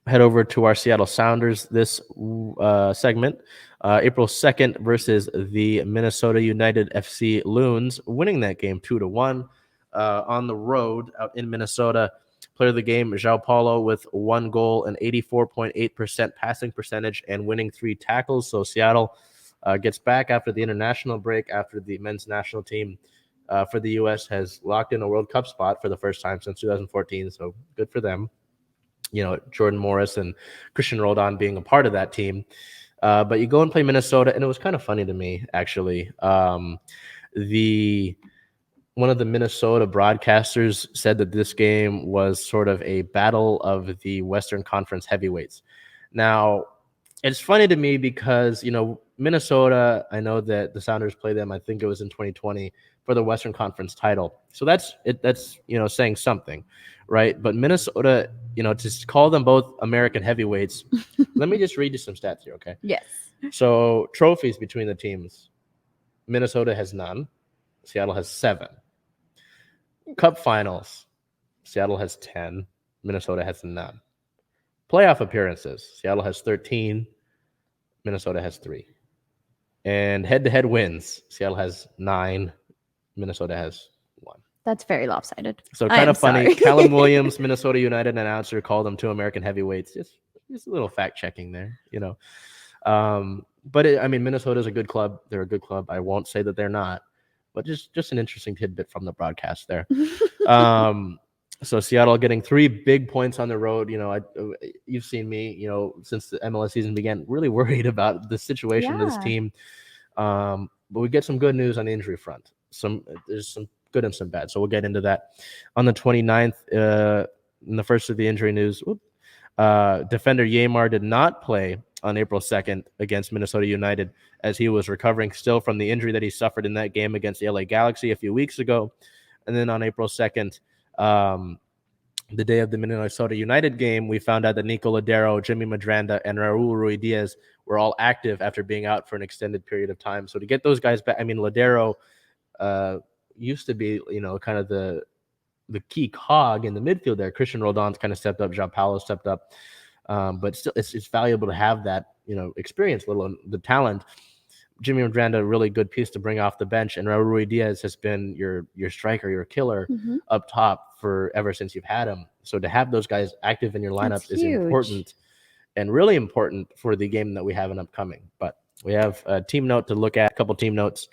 head over to our Seattle Sounders this segment. April 2nd versus the Minnesota United FC Loons, winning that game 2-1 on the road out in Minnesota. Player of the game, João Paulo, with 1 goal and 84.8% passing percentage and winning 3 tackles. So Seattle gets back after the international break, after the men's national team for the U.S. has locked in a World Cup spot for the first time since 2014. So good for them. Jordan Morris and Christian Roldan being a part of that team. But you go and play Minnesota, and it was kind of funny to me, actually. One of the Minnesota broadcasters said that this game was sort of a battle of the Western Conference heavyweights. Now, it's funny to me because, Minnesota, I know that the Sounders play them, I think it was in 2020, for the Western Conference title. So that's saying something, right? But Minnesota, to call them both American heavyweights, let me just read you some stats here, okay? Yes. So trophies between the teams, Minnesota has none. Seattle has 7. Cup finals, Seattle has 10. Minnesota has none. Playoff appearances, Seattle has 13. Minnesota has 3. And head-to-head wins, Seattle has 9. Minnesota has 1. That's very lopsided. So kind of funny. Callum Williams, Minnesota United announcer, called them 2 American heavyweights. Just a little fact-checking there, But Minnesota's a good club. They're a good club. I won't say that they're not. But just an interesting tidbit from the broadcast there. So Seattle getting 3 big points on the road. You've seen me, since the MLS season began, really worried about the situation of this team. But we get some good news on the injury front. There's some good and some bad. So we'll get into that. On the 29th, in the first of the injury news, defender Yamar did not play on April 2nd against Minnesota United as he was recovering still from the injury that he suffered in that game against the LA Galaxy a few weeks ago. And then on April 2nd, the day of the Minnesota United game, we found out that Nico Ladero, Jimmy Madranda, and Raul Rui Diaz were all active after being out for an extended period of time. So to get those guys back, Ladero used to be, kind of the key cog in the midfield there. Christian Roldan's kind of stepped up. João Paulo stepped up. But still, it's valuable to have that, experience, let alone the talent. Jimmy Madranda, a really good piece to bring off the bench, and Raul Rui Diaz has been your striker, your killer up top for ever since you've had him. So to have those guys active in your lineup is important and really important for the game that we have in upcoming. But we have a team note to look at, a couple team notes.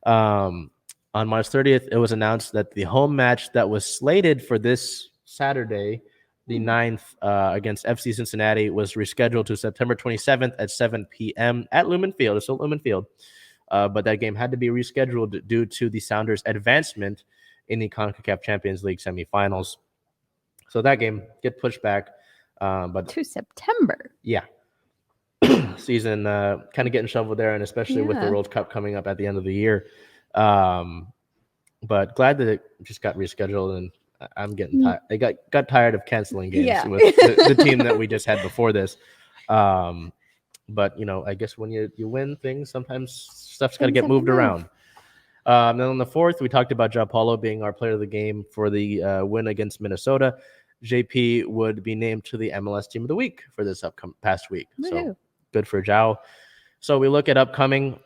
On March 30th, it was announced that the home match that was slated for this Saturday, the 9th, against FC Cincinnati, was rescheduled to September 27th at 7 p.m. at Lumen Field. It's still Lumen Field. But that game had to be rescheduled due to the Sounders' advancement in the CONCACAF Champions League semifinals. So that game get pushed back. But to September. Yeah. Season kind of getting shoveled there, and especially with the World Cup coming up at the end of the year. But glad that it just got rescheduled, and I'm getting tired. They got tired of canceling games with the team that we just had before this. But I guess when you win things, sometimes stuff's got to get moved around. Then on the 4th, we talked about João Paulo being our player of the game for the win against Minnesota. JP would be named to the MLS Team of the Week for this past week. So good for João. So we look at upcoming.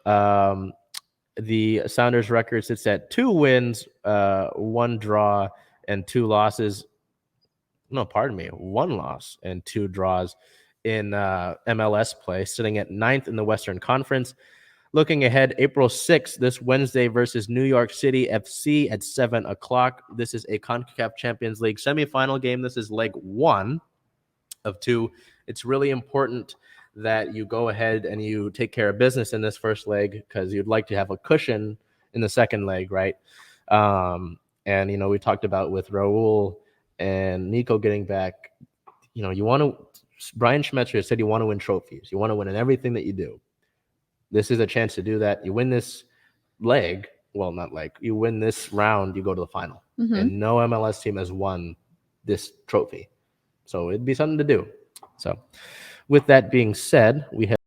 The Sounders record sits at 2 wins, 1 draw, and 2 losses. No, pardon me, 1 loss and 2 draws in MLS play, sitting at 9th in the Western Conference. Looking ahead, April 6th, this Wednesday versus New York City FC at 7 o'clock. This is a CONCACAF Champions League semifinal game. This is leg 1 of 2. It's really important that you go ahead and you take care of business in this first leg because you'd like to have a cushion in the second leg, right? And, we talked about with Raul and Nico getting back, you want to – Brian Schmetzer said you want to win trophies. You want to win in everything that you do. This is a chance to do that. You win this leg – well, not leg. You win this round, you go to the final. And no MLS team has won this trophy. So it'd be something to do. So with that being said, we have